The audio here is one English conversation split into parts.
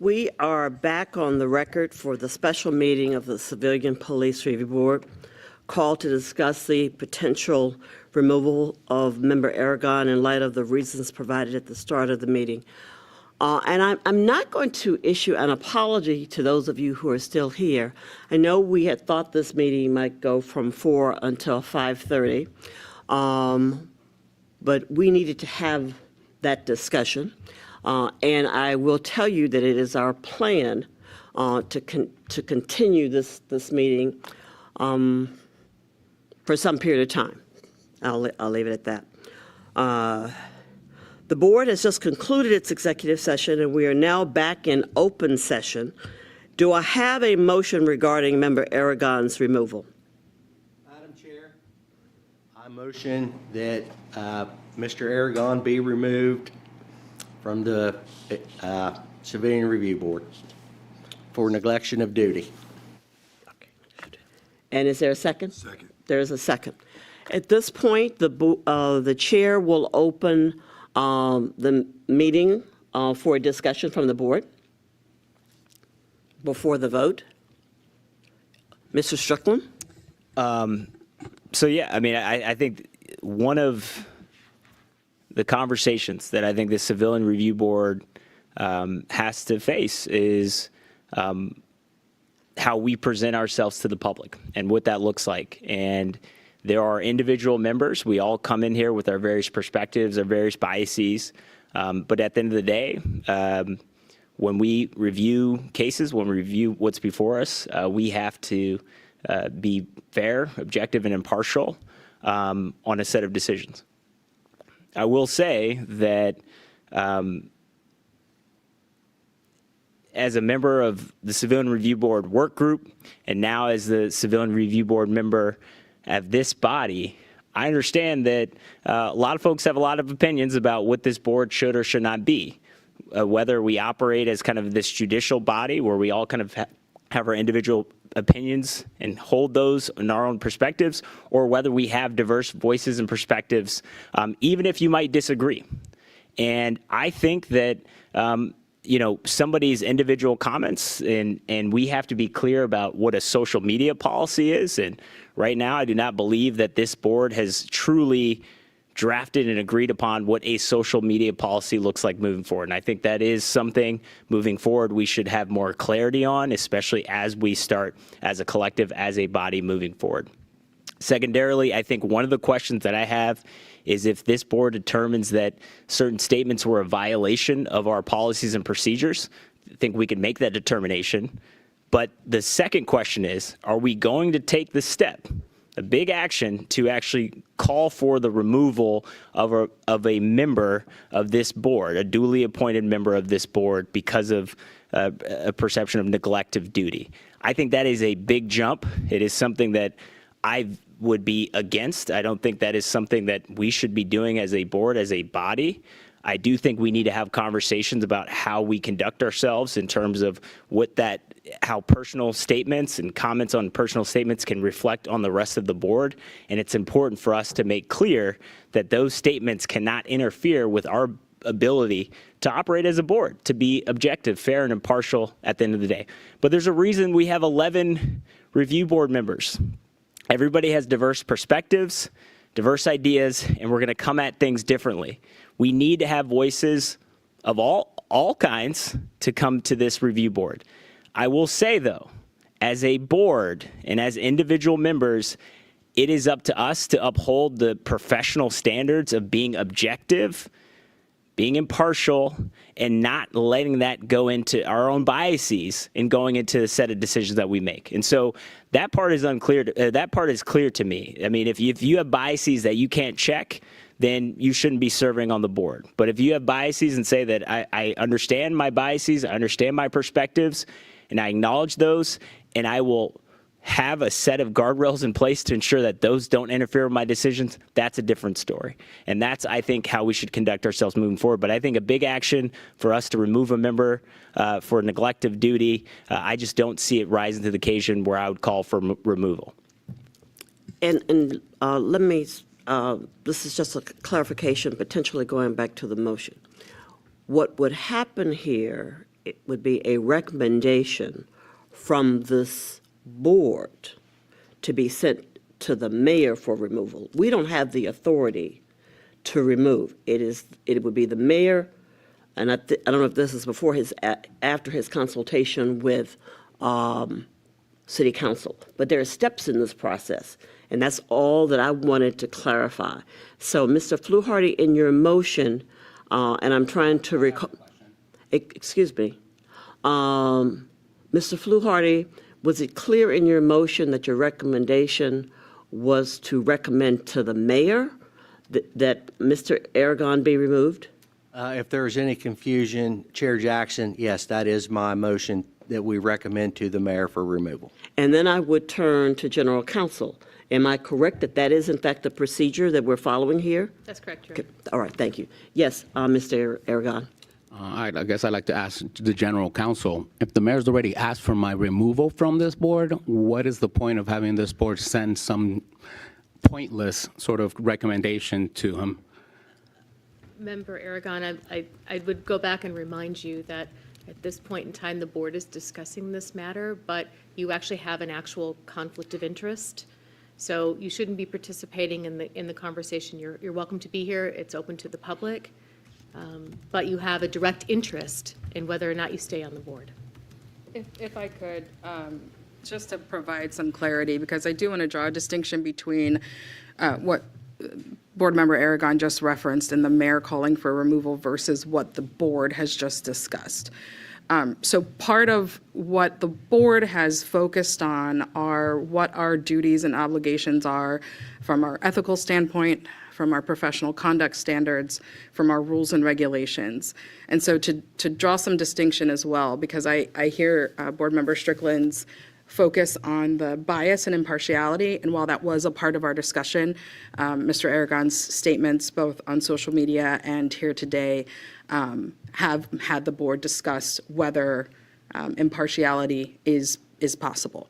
We are back on the record for the special meeting of the Civilian Police Review Board, called to discuss the potential removal of Member Aragon in light of the reasons provided at the start of the meeting. And I'm not going to issue an apology to those of you who are still here. I know we had thought this meeting might go from 4 until 5:30, but we needed to have that discussion. And I will tell you that it is our plan to continue this meeting for some period of time. I'll leave it at that. The board has just concluded its executive session, and we are now back in open session. Do I have a motion regarding Member Aragon's removal? Madam Chair, I motion that Mr. Aragon be removed from the Civilian Review Board for neglection of duty. And is there a second? Second. There is a second. At this point, the chair will open the meeting for a discussion from the board before the vote. Mr. Strickland? So yeah, I mean, I think one of the conversations that I think the Civilian Review Board has to face is how we present ourselves to the public and what that looks like. And there are individual members. We all come in here with our various perspectives, our various biases. But at the end of the day, when we review cases, when we review what's before us, we have to be fair, objective, and impartial on a set of decisions. I will say that as a member of the Civilian Review Board work group, and now as the Civilian Review Board member of this body, I understand that a lot of folks have a lot of opinions about what this board should or should not be. Whether we operate as kind of this judicial body where we all kind of have our individual opinions and hold those in our own perspectives, or whether we have diverse voices and perspectives, even if you might disagree. And I think that you know, somebody's individual comments, and we have to be clear about what a social media policy is. And right now, I do not believe that this board has truly drafted and agreed upon what a social media policy looks like moving forward. And I think that is something moving forward we should have more clarity on, especially as we start as a collective, as a body moving forward. Secondarily, I think one of the questions that I have is if this board determines that certain statements were a violation of our policies and procedures, I think we can make that determination. But the second question is, are we going to take the step, a big action, to actually call for the removal of a member of this board, a duly appointed member of this board, because of a perception of neglect of duty? I think that is a big jump. It is something that I would be against. I don't think that is something that we should be doing as a board, as a body. I do think we need to have conversations about how we conduct ourselves in terms of how personal statements and comments on personal statements can reflect on the rest of the board. And it's important for us to make clear that those statements cannot interfere with our ability to operate as a board, to be objective, fair, and impartial at the end of the day. But there's a reason we have 11 review board members. Everybody has diverse perspectives, diverse ideas, and we're going to come at things differently. We need to have voices of all kinds to come to this review board. I will say, though, as a board and as individual members, it is up to us to uphold the professional standards of being objective, being impartial, and not letting that go into our own biases and going into the set of decisions that we make. And so that part is unclear. That part is clear to me. I mean, if you have biases that you can't check, then you shouldn't be serving on the board. But if you have biases and say that I understand my biases, I understand my perspectives, and I acknowledge those, and I will have a set of guardrails in place to ensure that those don't interfere with my decisions, that's a different story. And that's, I think, how we should conduct ourselves moving forward. But I think a big action for us to remove a member for neglect of duty, I just don't see it rising to the occasion where I would call for removal. And let me, this is just a clarification, potentially going back to the motion. What would happen here it would be a recommendation from this board to be sent to the mayor for removal. We don't have the authority to remove. It would be the mayor, and I don't know if this is before after his consultation with city council, but there are steps in this process, and that's all that I wanted to clarify. So, Mr. Fluharty, in your motion, and I'm trying to recall, excuse me, Mr. Fluharty, was it clear in your motion that your recommendation was to recommend to the mayor that Mr. Aragon be removed? If there's any confusion, Chair Jackson, yes, that is my motion that we recommend to the mayor for removal. And then I would turn to general counsel. Am I correct that that is in fact the procedure that we're following here? That's correct, Your Okay. All right, thank you. Yes, Mr. Aragon. I guess I'd like to ask the general counsel, if the mayor's already asked for my removal from this board, what is the point of having this board send some pointless sort of recommendation to him? Member Aragon, I would go back and remind you that at this point in time, the board is discussing this matter, but you actually have an actual conflict of interest. So you shouldn't be participating in the conversation. You're welcome to be here. It's open to the public. But you have a direct interest in whether or not you stay on the board. If I could, just to provide some clarity, because I do want to draw a distinction between what Board Member Aragon just referenced and the mayor calling for removal versus what the board has just discussed. So part of what the board has focused on are what our duties and obligations are from our ethical standpoint, from our professional conduct standards, from our rules and regulations. And so to draw some distinction as well, because I hear Board Member Strickland's focus on the bias and impartiality, and while that was a part of our discussion, Mr. Aragon's statements, both on social media and here today, have had the board discuss whether impartiality is possible.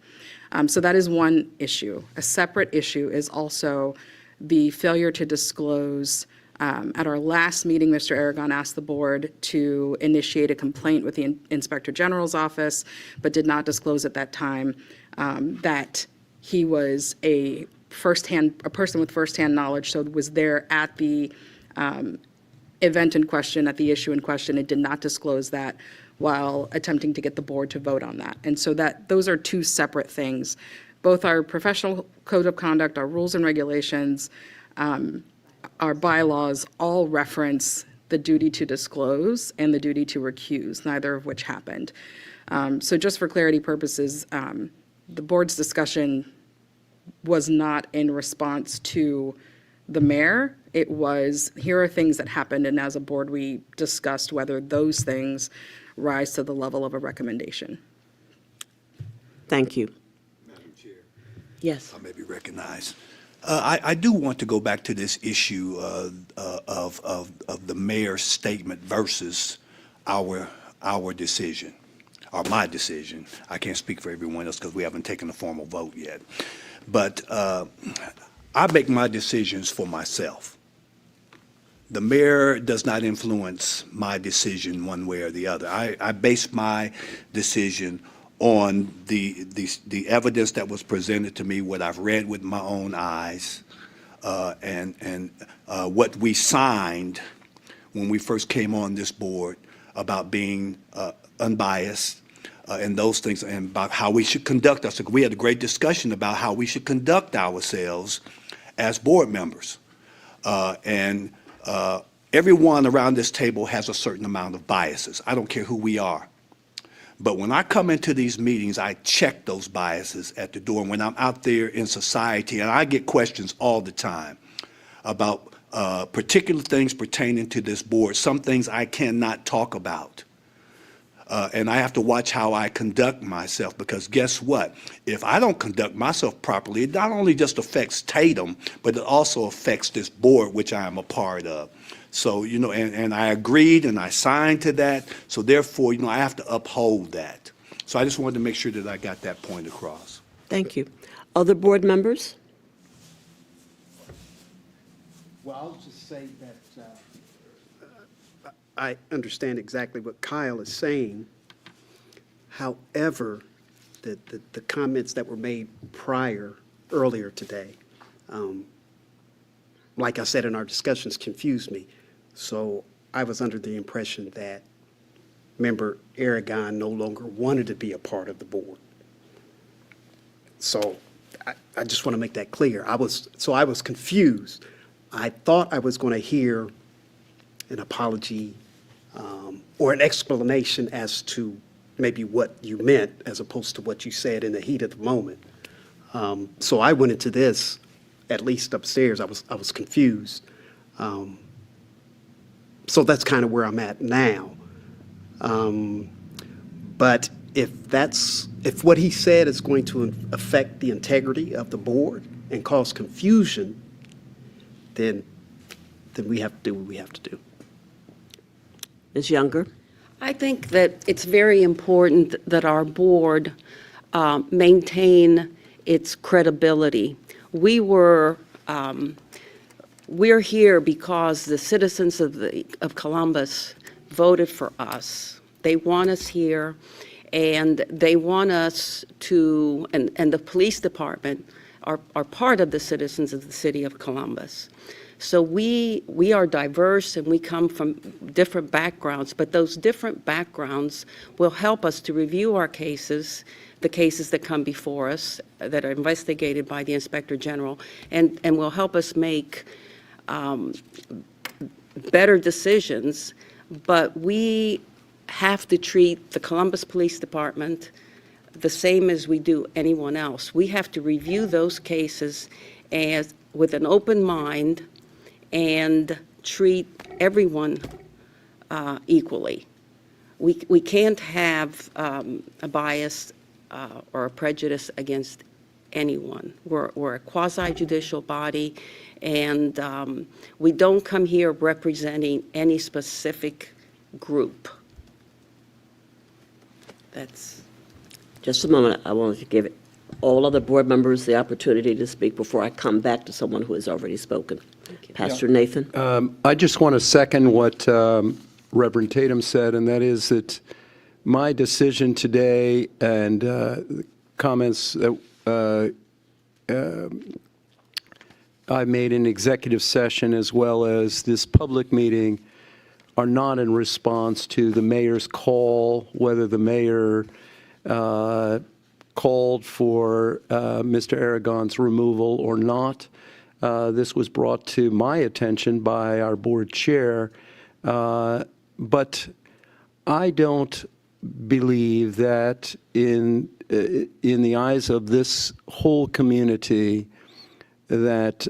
So that is one issue. A separate issue is also the failure to disclose. At our last meeting, Mr. Aragon asked the board to initiate a complaint with the Inspector General's office, but did not disclose at that time that he was a person with firsthand knowledge, so was there at the event in question, at the issue in question, and did not disclose that while attempting to get the board to vote on that. And so those are two separate things. Both our professional code of conduct, our rules and regulations, our bylaws all reference the duty to disclose and the duty to recuse, neither of which happened. So just for clarity purposes, the board's discussion was not in response to the mayor. It was, here are things that happened, and as a board, we discussed whether those things rise to the level of a recommendation. Thank you. Madam Chair, Yes. I may be recognized. I do want to go back to this issue of the mayor's statement versus our decision, or my decision. I can't speak for everyone else because we haven't taken a formal vote yet. But I make my decisions for myself. The mayor does not influence my decision one way or the other. I base my decision on the evidence that was presented to me, what I've read with my own eyes, and what we signed when we first came on this board about being unbiased, and those things, and about how we should conduct ourselves. We had a great discussion about how we should conduct ourselves as board members. Everyone around this table has a certain amount of biases. I don't care who we are. But when I come into these meetings, I check those biases at the door. And when I'm out there in society, and I get questions all the time about particular things pertaining to this board, some things I cannot talk about. And I have to watch how I conduct myself, because guess what? If I don't conduct myself properly, it not only just affects Tatum, but it also affects this board, which I am a part of. So, and I agreed and I signed to that. So therefore, I have to uphold that. So I just wanted to make sure that I got that point across. Thank you. Other board members? Well, I'll just say that I understand exactly what Kyle is saying, However, the comments that were made earlier today, like I said in our discussions, confused me. So I was under the impression that Member Aragon no longer wanted to be a part of the board. So I just want to make that clear. I was confused. I thought I was going to hear an apology or an explanation as to maybe what you meant as opposed to what you said in the heat of the moment. So I went into this, at least upstairs, I was confused. So that's kind of where I'm at now. But if what he said is going to affect the integrity of the board and cause confusion, then we have to do what we have to do. Ms. Younger? I think that it's very important that our board maintain its credibility. We're here because the citizens of Columbus voted for us. They want us here, and they want us to, and the police department are part of the citizens of the city of Columbus. So we are diverse and we come from different backgrounds, but those different backgrounds will help us to review our cases, the cases that come before us that are investigated by the Inspector General, and will help us make better decisions. But we have to treat the Columbus Police Department the same as we do anyone else. We have to review those cases with an open mind and treat everyone equally. We can't have a bias or a prejudice against anyone. We're a quasi-judicial body, and we don't come here representing any specific group. That's... Just a moment. I wanted to give all other board members the opportunity to speak before I come back to someone who has already spoken. Pastor Nathan? I just want to second what Reverend Tatum said, and that is that my decision today and comments that I made in executive session as well as this public meeting are not in response to the mayor's call, whether the mayor called for Mr. Aragon'S removal or not. This was brought to my attention by our board chair, but I don't believe that in the eyes of this whole community that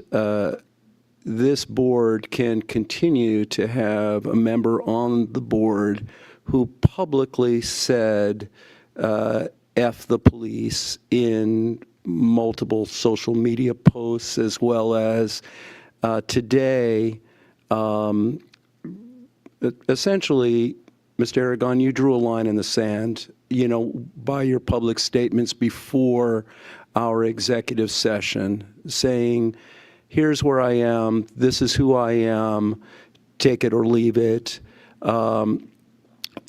this board can continue to have a member on the board who publicly said F the police in multiple social media posts, as well as today. Essentially, Mr. Aragon, you drew a line in the sand, by your public statements before our executive session, saying, here's where I am, this is who I am, take it or leave it. And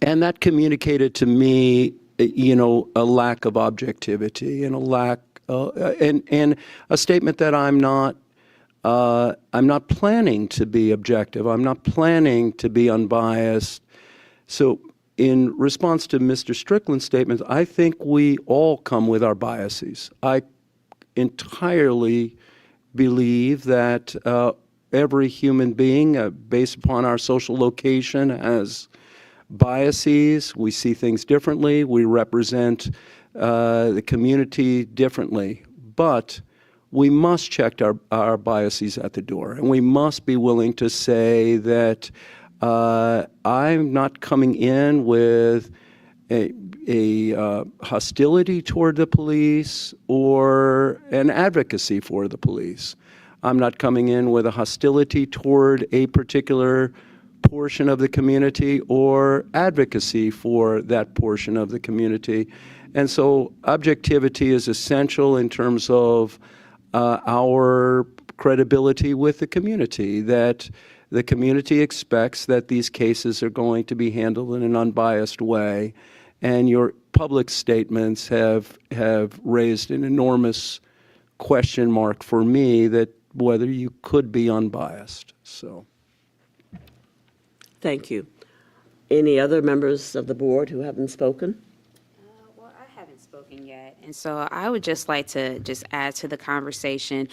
that communicated to me, a lack of objectivity and a lack, and a statement that I'm not planning to be objective. I'm not planning to be unbiased. So in response to Mr. Strickland's statement, I think we all come with our biases. I entirely believe that every human being, based upon our social location, has biases. We see things differently. We represent the community differently. But we must check our biases at the door, and we must be willing to say that I'm not coming in with a hostility toward the police or an advocacy for the police. I'm not coming in with a hostility toward a particular portion of the community or advocacy for that portion of the community. And so objectivity is essential in terms of our credibility with the community, that the community expects that these cases are going to be handled in an unbiased way. And your public statements have raised an enormous question mark for me that whether you could be unbiased. So, Thank you. Any other members of the board who haven't spoken? Well, I haven't spoken yet, and so I would just like to just add to the conversation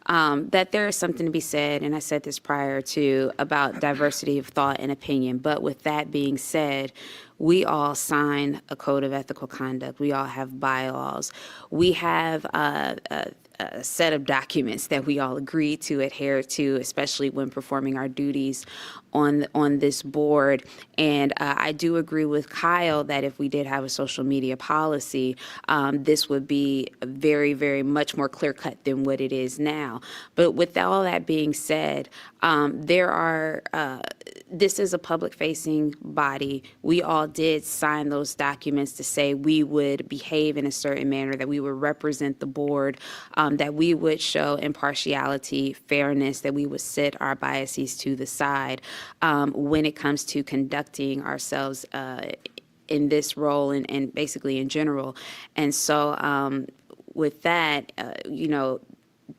that there is something to be said, and I said this prior to, about diversity of thought and opinion. But with that being said, we all sign a code of ethical conduct. We all have bylaws. We have a set of documents that we all agree to adhere to, especially when performing our duties on this board. And I do agree with Kyle that if we did have a social media policy, this would be very, very much more clear-cut than what it is now. But with all that being said, this is a public-facing body. We all did sign those documents to say we would behave in a certain manner, that we would represent the board, that we would show impartiality, fairness, that we would set our biases to the side when it comes to conducting ourselves in this role and basically in general. And so with that,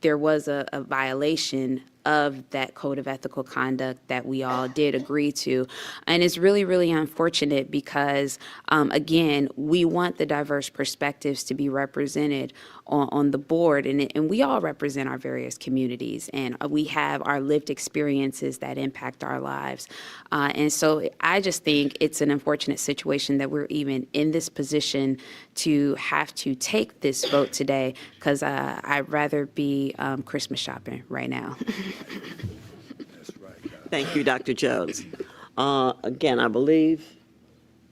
there was a violation of that code of ethical conduct that we all did agree to. And it's really, really unfortunate because, again, we want the diverse perspectives to be represented on the board, and we all represent our various communities, and we have our lived experiences that impact our lives. And so I just think it's an unfortunate situation that we're even in this position to have to take this vote today, because I'd rather be Christmas shopping right now. Thank you, Dr. Jones. Again, I believe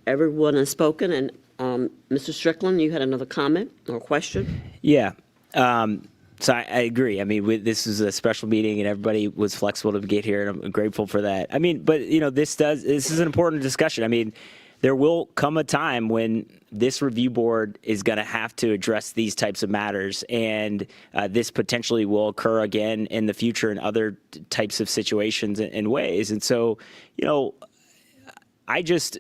everyone has spoken, and Mr. Strickland, you had another comment or question? Yeah. So I agree. I mean, this is a special meeting, and everybody was flexible to get here, and I'm grateful for that. I mean, but this is an important discussion. I mean, there will come a time when this review board is going to have to address these types of matters, and this potentially will occur again in the future in other types of situations and ways. And so, I just,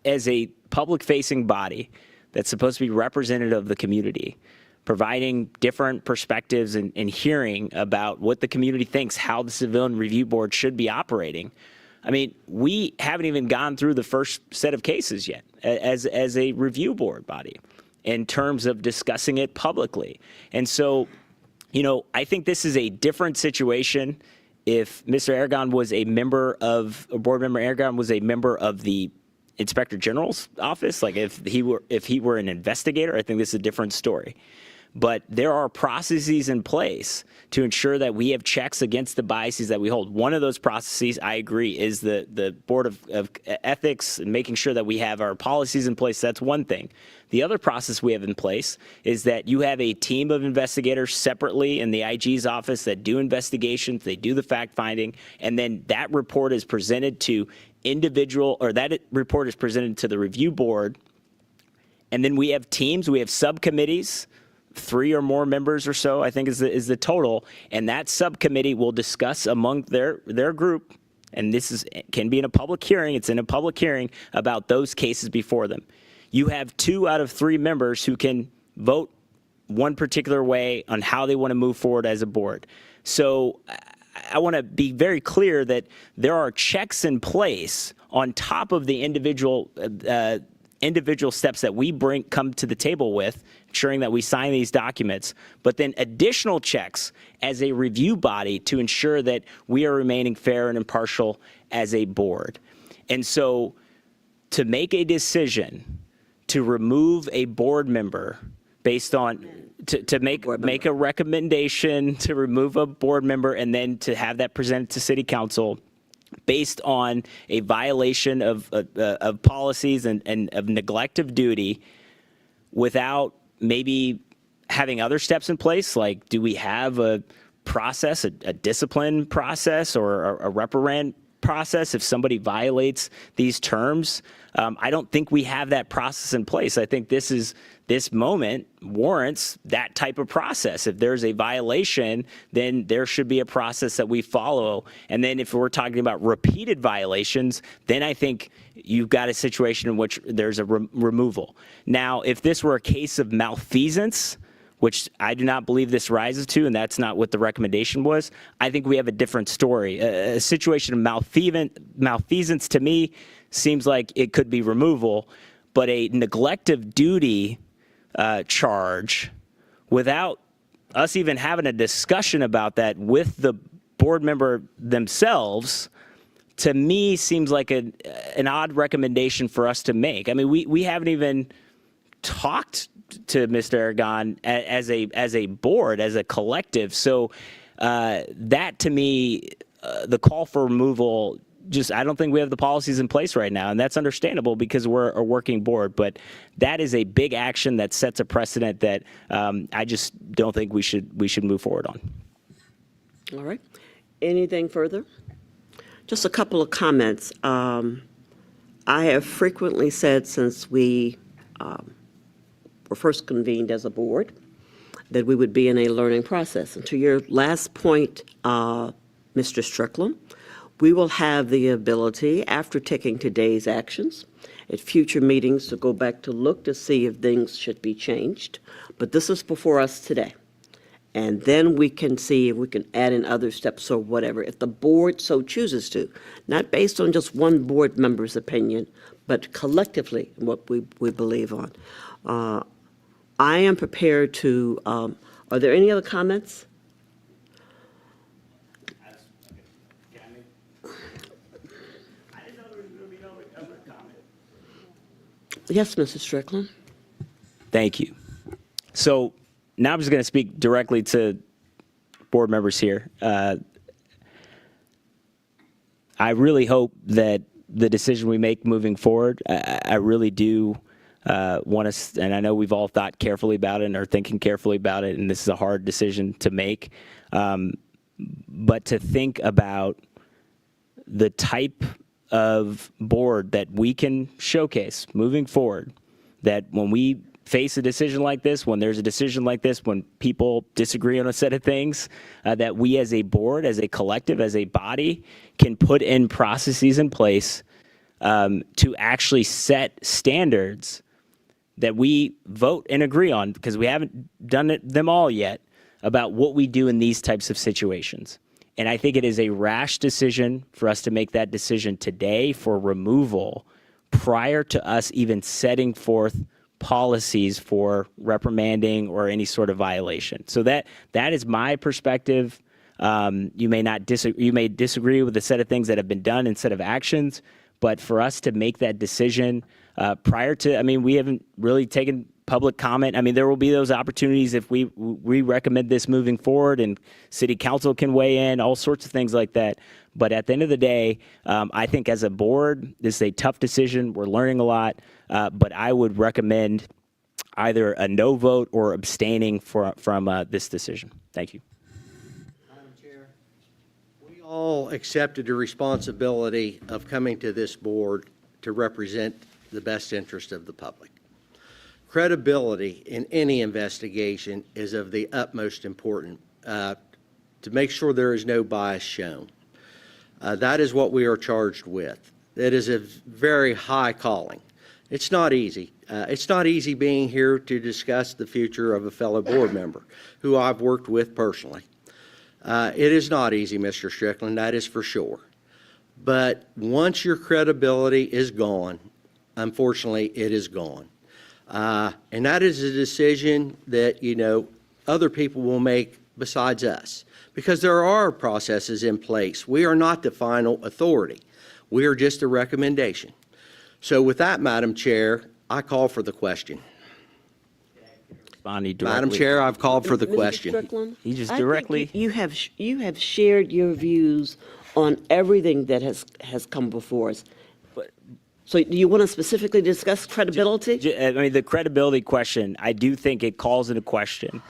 as a public-facing body that's supposed to be representative of the community, providing different perspectives and hearing about what the community thinks, how the Civilian Review Board should be operating. I mean, we haven't even gone through the first set of cases yet as a review board body in terms of discussing it publicly. And so, I think this is a different situation if Mr. Aragon was a board member Aragon was a member of the Inspector General's office. Like if he were an investigator, I think this is a different story. But there are processes in place to ensure that we have checks against the biases that we hold. One of those processes, I agree, is the Board of Ethics and making sure that we have our policies in place. That's one thing. The other process we have in place is that you have a team of investigators separately in the IG's office that do investigations, they do the fact-finding, and then that report is presented to that report is presented to the review board. And then we have teams, we have subcommittees, 3 or more members or so, I think is the total, and that subcommittee will discuss among their group, and can be in a public hearing, it's in a public hearing about those cases before them. You have 2 out of 3 members who can vote one particular way on how they want to move forward as a board. So I want to be very clear that there are checks in place on top of the individual steps that we come to the table with, ensuring that we sign these documents, but then additional checks as a review body to ensure that we are remaining fair and impartial as a board. And so to make a decision to remove a board member based on, to make a recommendation to remove a board member and then to have that presented to City Council based on a violation of policies and of neglect of duty without maybe having other steps in place, like do we have a process, a discipline process or a reprimand process if somebody violates these terms. I don't think we have that process in place. I think this moment warrants that type of process. If there's a violation, then there should be a process that we follow. And then if we're talking about repeated violations, then I think you've got a situation in which there's a removal. Now, if this were a case of malfeasance, which I do not believe this rises to, and that's not what the recommendation was, I think we have a different story. A situation of malfeasance to me seems like it could be removal, but a neglect of duty charge without us even having a discussion about that with the board member themselves, to me seems like an odd recommendation for us to make. I mean, we haven't even talked to Mr. Aragon as a board, as a collective. So that to me, the call for removal, I don't think we have the policies in place right now, and that's understandable because we're a working board. But that is a big action that sets a precedent that I just don't think we should move forward on. All right. Anything further? Just a couple of comments. I have frequently said since we were first convened as a board that we would be in a learning process. And to your last point, Mr. Strickland, we will have the ability, after taking today's actions, at future meetings to go back to look to see if things should be changed. But this is before us today. And then we can see if we can add in other steps or whatever, if the board so chooses to, not based on just one board member's opinion, but collectively what we believe on. I am prepared to, are there any other comments? Yes, Mr. Strickland. Thank you. So now I'm just going to speak directly to board members here. I really hope that the decision we make moving forward, I really do want us, and I know we've all thought carefully about it and are thinking carefully about it, and this is a hard decision to make, but to think about the type of board that we can showcase moving forward, that when we face a decision like this, when there's a decision like this, when people disagree on a set of things, that we as a board, as a collective, as a body, can put in processes in place to actually set standards that we vote and agree on, because we haven't done them all yet, about what we do in these types of situations. And I think it is a rash decision for us to make that decision today for removal prior to us even setting forth policies for reprimanding or any sort of violation. So that is my perspective. You may disagree with a set of things that have been done and set of actions, but for us to make that decision prior to, we haven't really taken public comment. There will be those opportunities if we recommend this moving forward, and city council can weigh in, all sorts of things like that. But at the end of the day, I think as a board, this is a tough decision. We're learning a lot, but I would recommend either a no vote or abstaining from this decision. Thank you. Madam Chair, we all accepted the responsibility of coming to this board to represent the best interest of the public. Credibility in any investigation is of the utmost importance to make sure there is no bias shown. That is what we are charged with. It is a very high calling. It's not easy. It's not easy being here to discuss the future of a fellow board member who I've worked with personally. It is not easy, Mr. Strickland, that is for sure. But once your credibility is gone, unfortunately, it is gone. And that is a decision that, other people will make besides us, because there are processes in place. We are not the final authority. We are just a recommendation. So with that, Madam Chair, I call for the question. Madam Chair, I've called for the question. Mr. Strickland, He just I think directly- you have shared your views on everything that has come before us. So do you want to specifically discuss credibility? The credibility question, I do think it calls into question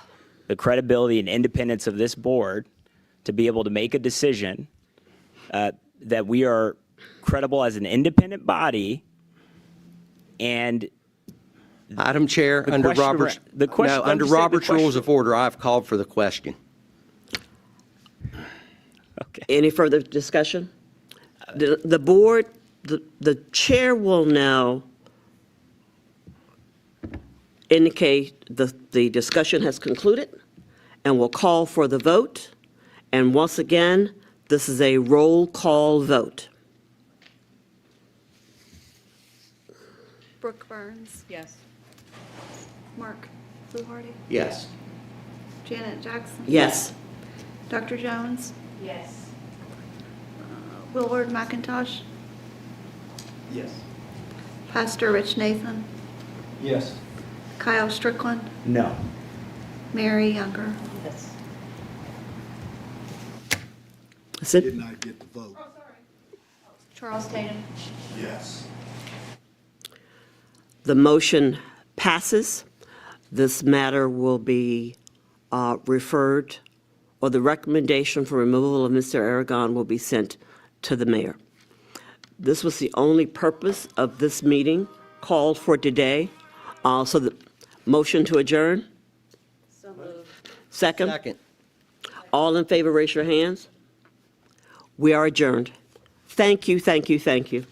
the credibility and independence of this board to be able to make a decision that we are credible as an independent body, and Madam Chair, The under question Robert's, around- the question- no, let me under say the Robert's Rules question. of Order, I've called for the question. okay. Any further discussion? The board, the chair will now indicate the discussion has concluded, and will call for the vote. And once again, this is a roll call vote. Brooke Burns, Yes. Mark Fluharty, Yes. Janet Jackson. Yes. Dr. Jones, Yes. Willard McIntosh, Yes. Pastor Rich Nathan, Yes. Kyle Strickland, No. Mary Younger. That's it. Did not get the vote. Charles Tatum. Yes. The motion passes. This matter will be referred, or the recommendation for removal of Mr. Aragon will be sent to the mayor. This was the only purpose of this meeting called for today. So the motion to adjourn? So moved. Second? Second. All in favor, raise your hands. We are adjourned. Thank you, thank you, thank you.